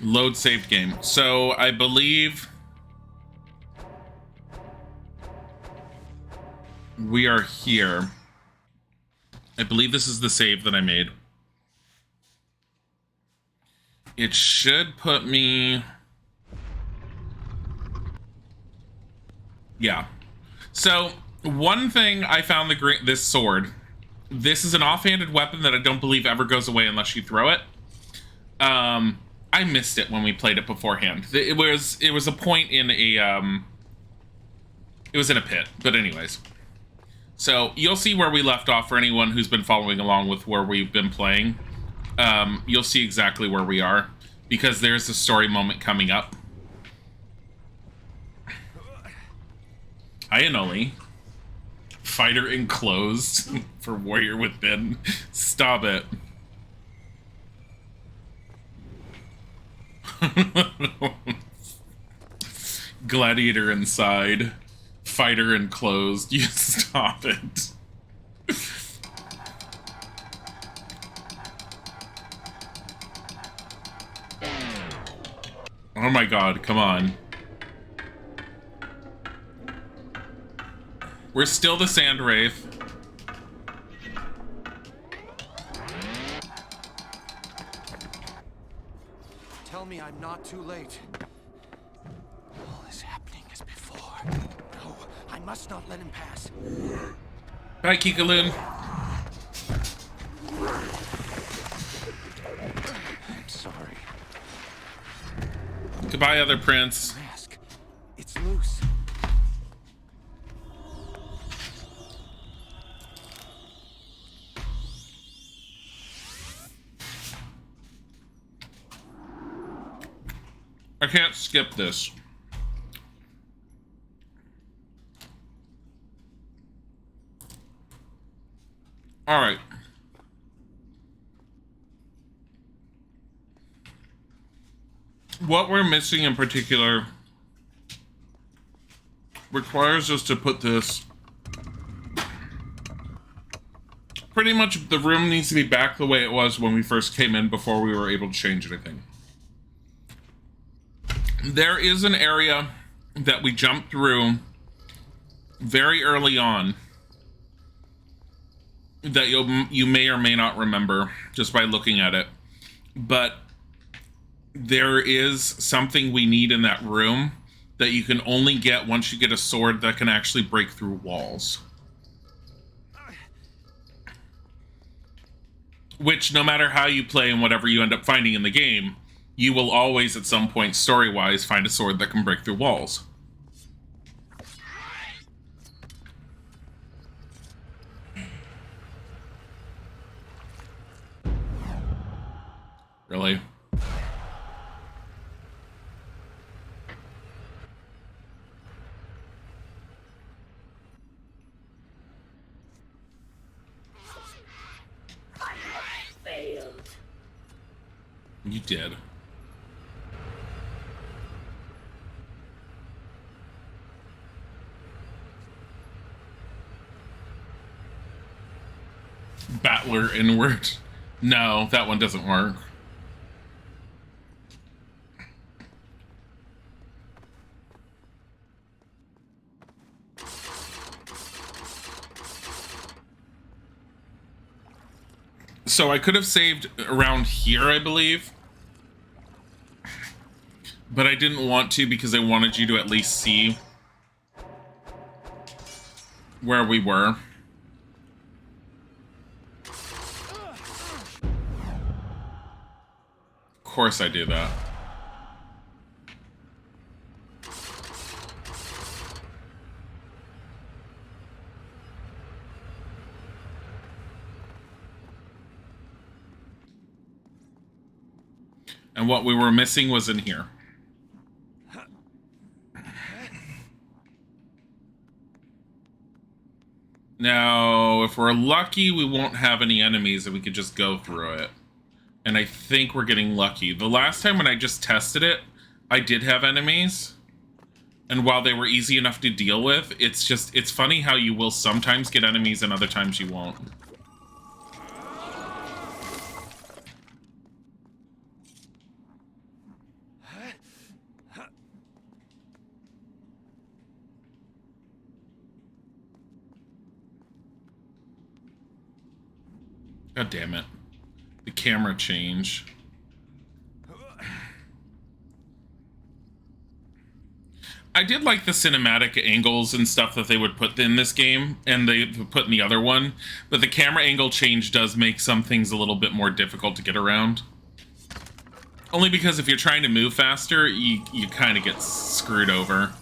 Load saved game. So I believe we are here. I believe this is the save that I made. It should put me... Yeah. So, one thing I found this sword. This is an offhanded weapon that I don't believe ever goes away unless you throw it. I missed it when we played it beforehand. It was a point in a... It was in a pit, but anyways. So, you'll see where we left off for anyone who's been following along with where we've been playing. You'll see exactly where we are, because there's a story moment coming up. Hi, Anoli. Fighter enclosed for Warrior Within. Stop it. Gladiator inside. Fighter enclosed. You stop it. Oh my god, come on. We're still the Sand Wraith. Tell me I'm not too late. All is happening as before. No, I must not let him pass. Bye, Kikaloon. I'm sorry. Goodbye, other prince. Mask. It's loose. I can't skip this. All right. What we're missing in particular requires us to put this... Pretty much the room needs to be back the way it was when we first came in before we were able to change anything. There is an area that we jumped through very early on that you may or may not remember just by looking at it. But there is something we need in that room that you can only get once you get a sword that can actually break through walls. Which, no matter how you play and whatever you end up finding in the game, you will always, at some point, story-wise, find a sword that can break through walls. Really? I have failed. You did. Battler inward. No, that one doesn't work. So I could have saved around here, I believe. But I didn't want to because I wanted you to at least see where we were. Of course I do that. And what we were missing was in here. Now, if we're lucky, we won't have any enemies and we could just go through it. And I think we're getting lucky. The last time when I just tested it, I did have enemies. And while they were easy enough to deal with, it's funny how you will sometimes get enemies and other times you won't. God damn it. The camera change. I did like the cinematic angles and stuff that they would put in this game, and they put in the other one, but the camera angle change does make some things a little bit more difficult to get around. Only because if you're trying to move faster, you kind of get screwed over.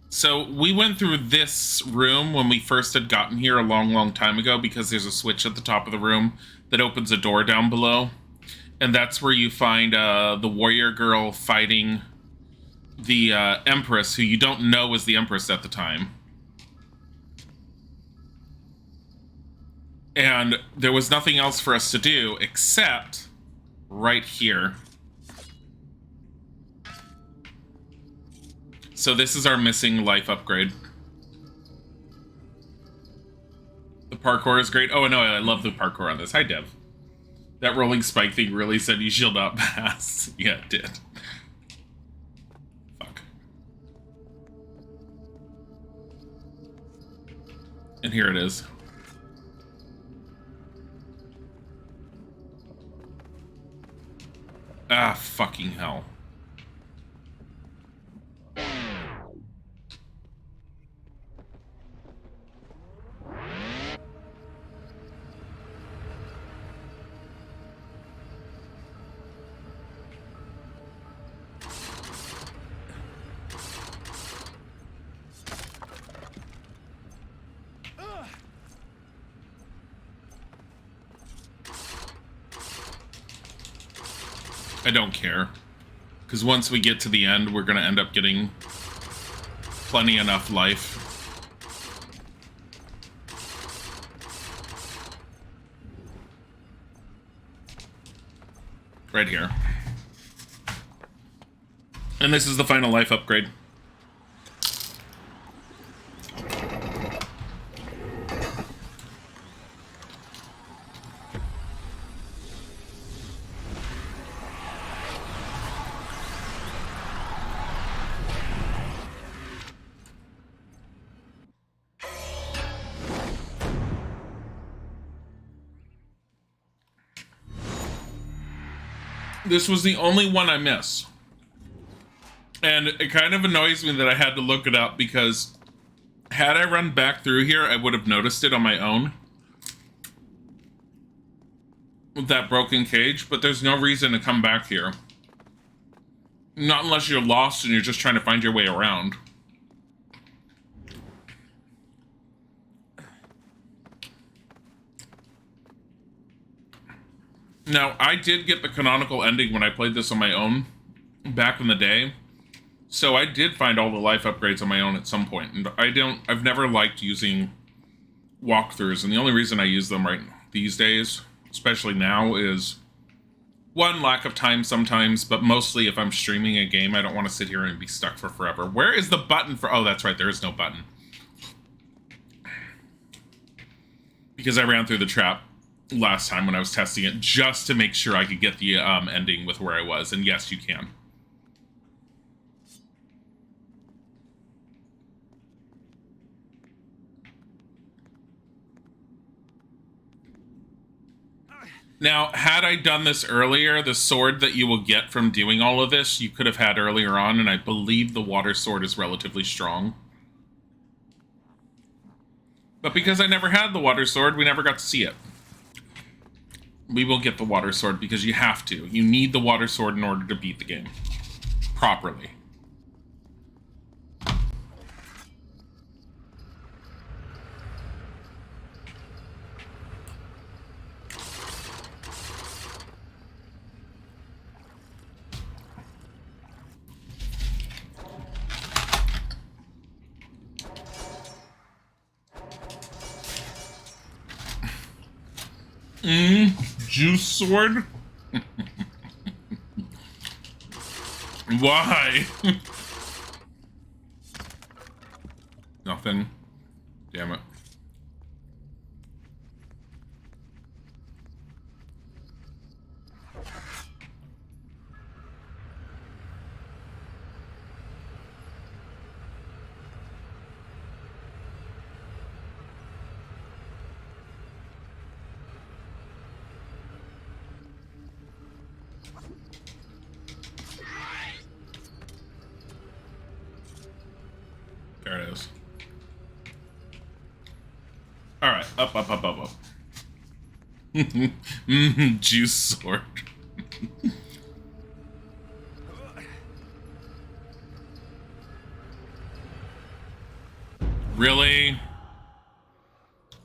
So we went through this room when we first had gotten here a long time ago, because there's a switch at the top of the room that opens a door down below. And that's where you find the warrior girl fighting the Empress, who you don't know is the Empress at the time. And there was nothing else for us to do except right here. So this is our missing life upgrade. The parkour is great. Oh, no, I love the parkour on this. Hi, Dev. That rolling spike thing really said you shall not pass. Yeah, it did. Fuck. And here it is. Ah, fucking hell. I don't care, because once we get to the end, we're going to end up getting plenty enough life. Right here. And this is the final life upgrade. This was the only one I missed. And it kind of annoys me that I had to look it up, because had I run back through here, I would have noticed it on my own. With that broken cage, but there's no reason to come back here. Not unless you're lost and you're just trying to find your way around. Now, I did get the canonical ending when I played this on my own back in the day. So I did find all the life upgrades on my own at some point. And I've never liked using walkthroughs. And the only reason I use them right these days, especially now, is one, lack of time sometimes, but mostly if I'm streaming a game, I don't want to sit here and be stuck for forever. Where is the button for... Oh, that's right, there is no button. Because I ran through the trap last time when I was testing it, just to make sure I could get the ending with where I was. And yes, you can. Now, had I done this earlier, the sword that you will get from doing all of this, you could have had earlier on, and I believe the water sword is relatively strong. But because I never had the water sword, we never got to see it. We will get the water sword because you have to. You need the water sword in order to beat the game properly. Juice sword? Why? Nothing. Damn it. All right, up, up, up, up, up. Juice sword. Really?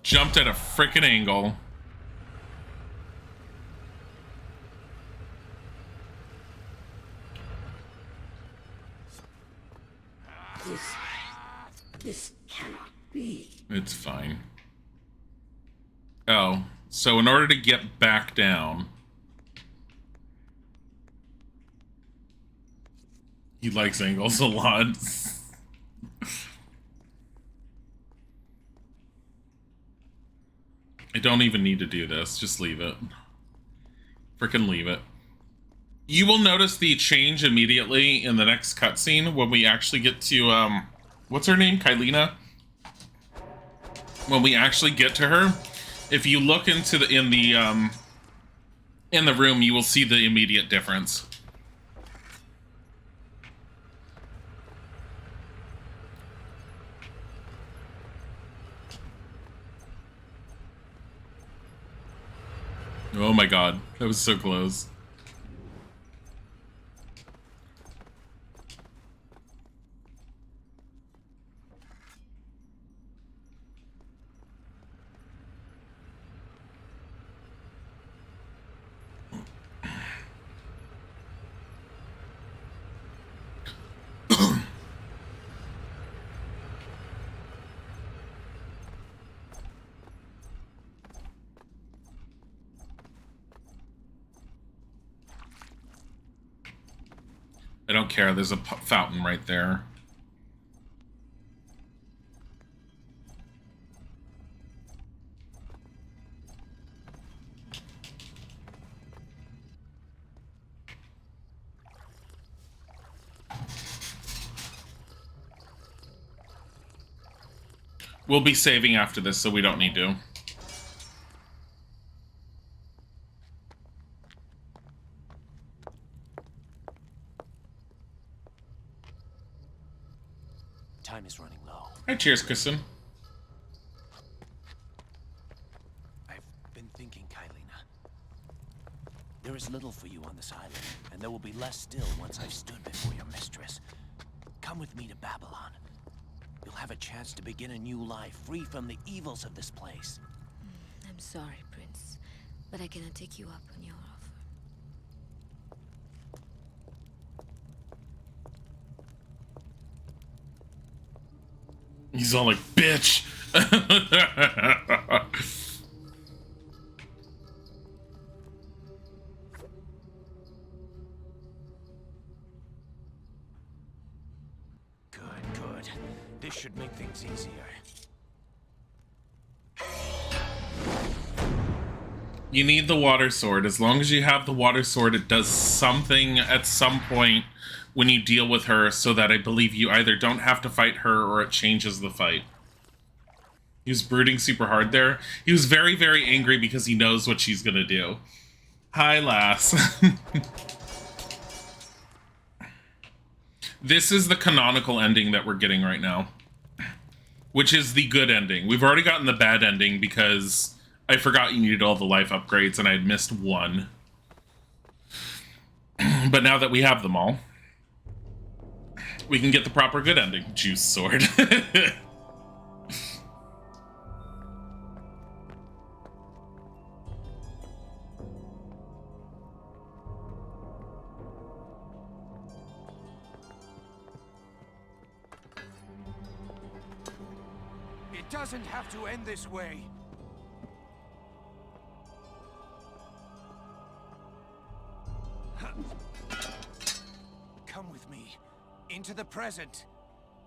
Jumped at a frickin' angle. This cannot be. It's fine. Oh, so in order to get back down, he likes angles a lot. I don't even need to do this. Just leave it. Frickin' leave it. You will notice the change immediately in the next cutscene when we actually get to, what's her name? Kylina? When we actually get to her, if you look into the, in the room, you will see the immediate difference. Oh my god, that was so close. I don't care, there's a fountain right there. We'll be saving after this, so we don't need to. Time is running low. Hi, cheers, Kristen. I've been thinking, Kylina. There is little for you on this island, and there will be less still once I've stood before your mistress. Come with me to Babylon. You'll have a chance to begin a new life, free from the evils of this place. I'm sorry, Prince, but I cannot take you up on your offer. He's all like, bitch! Good. This should make things easier. You need the water sword. As long as you have the water sword, it does something at some point when you deal with her, so that I believe you either don't have to fight her or it changes the fight. He was brooding super hard there. He was very, very angry because he knows what she's gonna do. Hi, lass. This is the canonical ending that we're getting right now, which is the good ending. We've already gotten the bad ending because I forgot you needed all the life upgrades and I had missed one. But now that we have them all, we can get the proper good ending. Juice sword. It doesn't have to end this way. Come with me, into the present.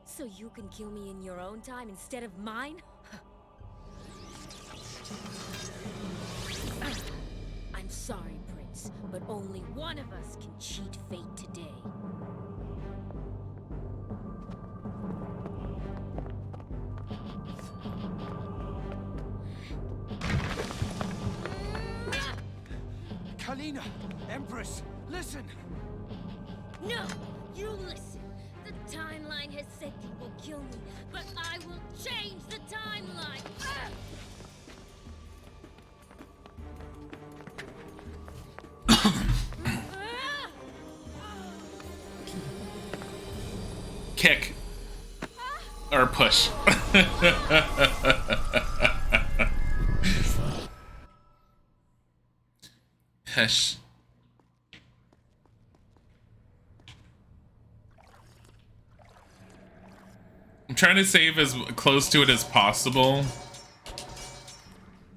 So you can kill me in your own time instead of mine? I'm sorry, Prince, but only one of us can cheat fate today. Kylina, Empress, listen! No, you listen. The timeline has said you will kill me, but I will change the timeline. Kick. Or push. Hush. I'm trying to save as close to it as possible.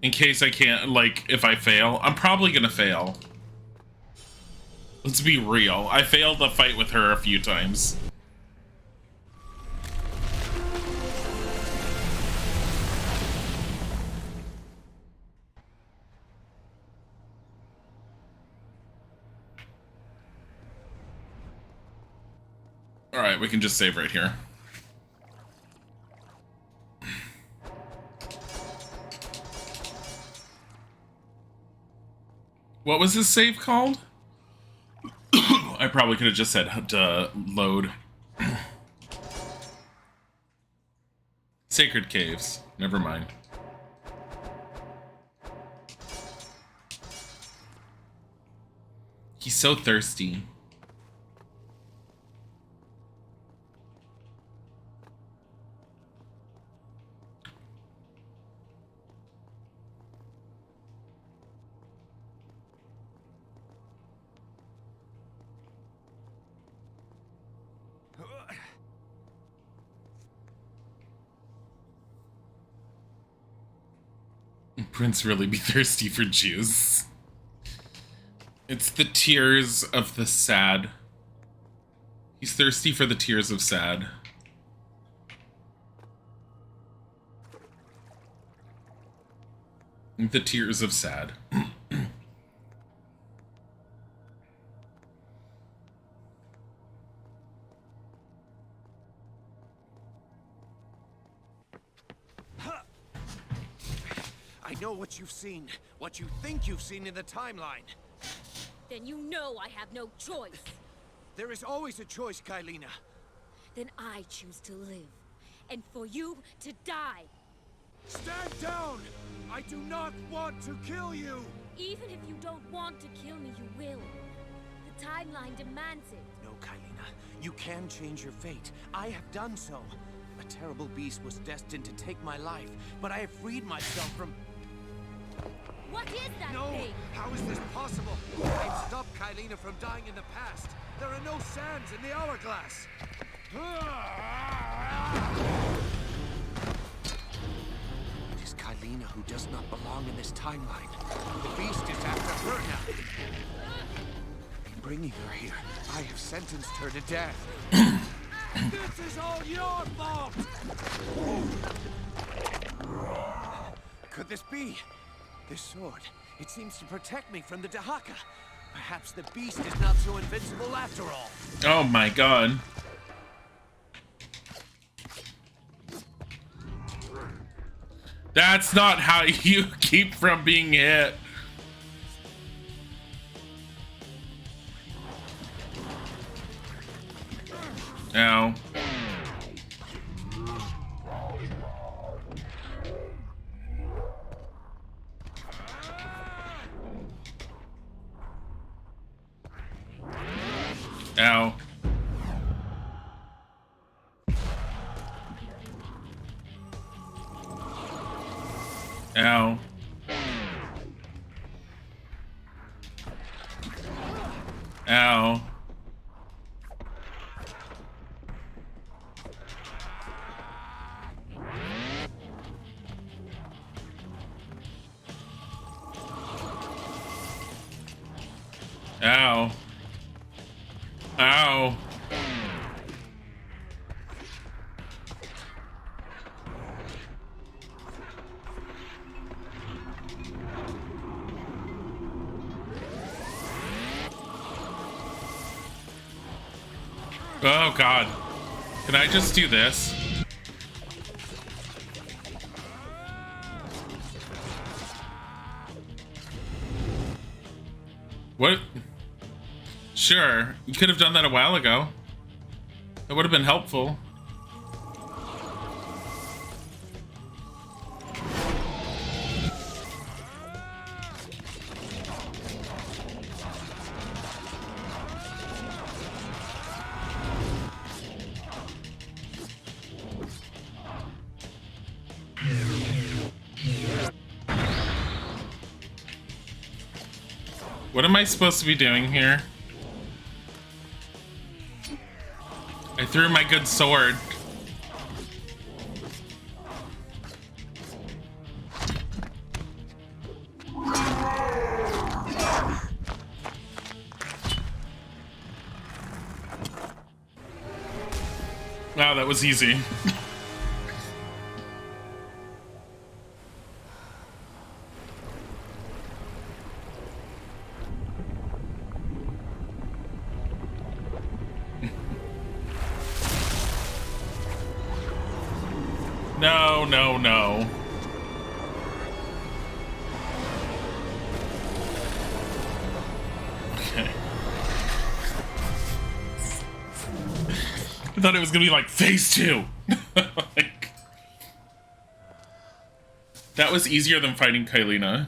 In case I can't, like, if I fail. I'm probably gonna fail. Let's be real. I failed the fight with her a few times. Alright, we can just save right here. What was this save called? I probably could have just said load. Sacred Caves. Never mind. He's so thirsty. Prince really be thirsty for juice. It's the tears of the sad. He's thirsty for the tears of sad. The tears of sad. I know what you've seen, what you think you've seen in the timeline. Then you know I have no choice. There is always a choice, Kylina. Then I choose to live, and for you to die. Stand down! I do not want to kill you! Even if you don't want to kill me, you will. The timeline demands it. No, Kylina. You can change your fate. I have done so. A terrible beast was destined to take my life, but I have freed myself from... What is that No! thing? How is this possible? I've stopped Kylina from dying in the past. There are no sands in the hourglass. It is Kylina who does not belong in this timeline. The beast is after her now. In bringing her here, I have sentenced her to death. This is all your fault! Could this be? This sword, it seems to protect me from the Dahaka. Perhaps the beast is not so invincible after all. Oh my god. That's not how you keep from being hit. Ow. Ow. Ow. Ow. Ow. Ow. Oh god. Can I just do this? What? Sure, you could have done that a while ago. That would have been helpful. What am I supposed to be doing here? I threw my good sword. Wow, that was easy. No, no, no. Okay. I thought it was gonna be like phase 2. Like, that was easier than fighting Kailina.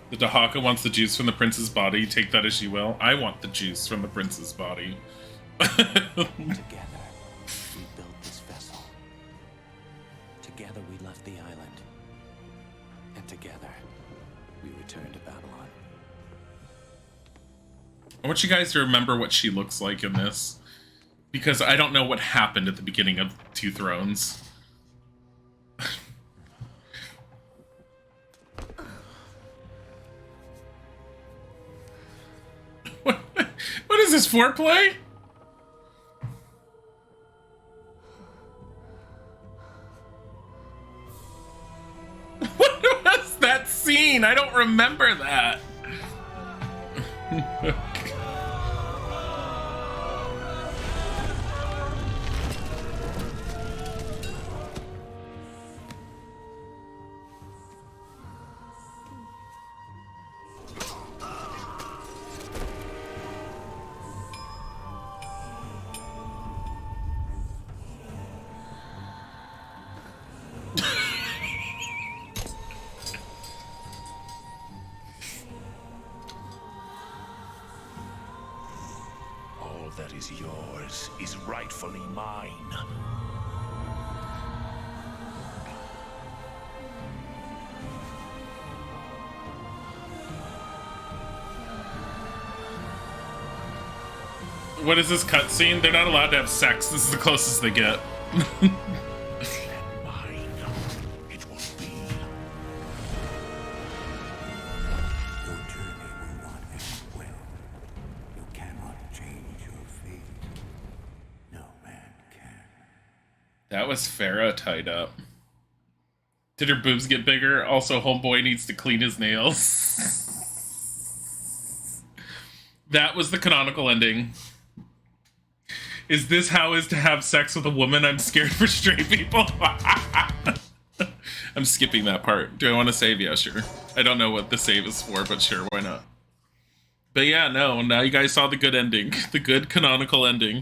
The Dahaka wants the juice from the prince's body. Take that as you will. I want the juice from the prince's body. Together, we built this vessel. Together, we left the island. And together, we returned to Babylon. I want you guys to remember what she looks like in this, because I don't know what happened at the beginning of Two Thrones. What is this, foreplay? What was that scene? I don't remember that. All that is yours is rightfully mine. What is this cutscene? They're not allowed to have sex. This is the closest they get. Mine. It will be. Your journey will not end well. You cannot change your fate. No man can. That was Farah tied up. Did her boobs get bigger? Also, homeboy needs to clean his nails. That was the canonical ending. Is this how is to have sex with a woman? I'm scared for straight people. I'm skipping that part. Do I want to save? Yeah, sure. I don't know what the save is for, but sure, why not? But yeah, no, now you guys saw the good ending. The good canonical ending.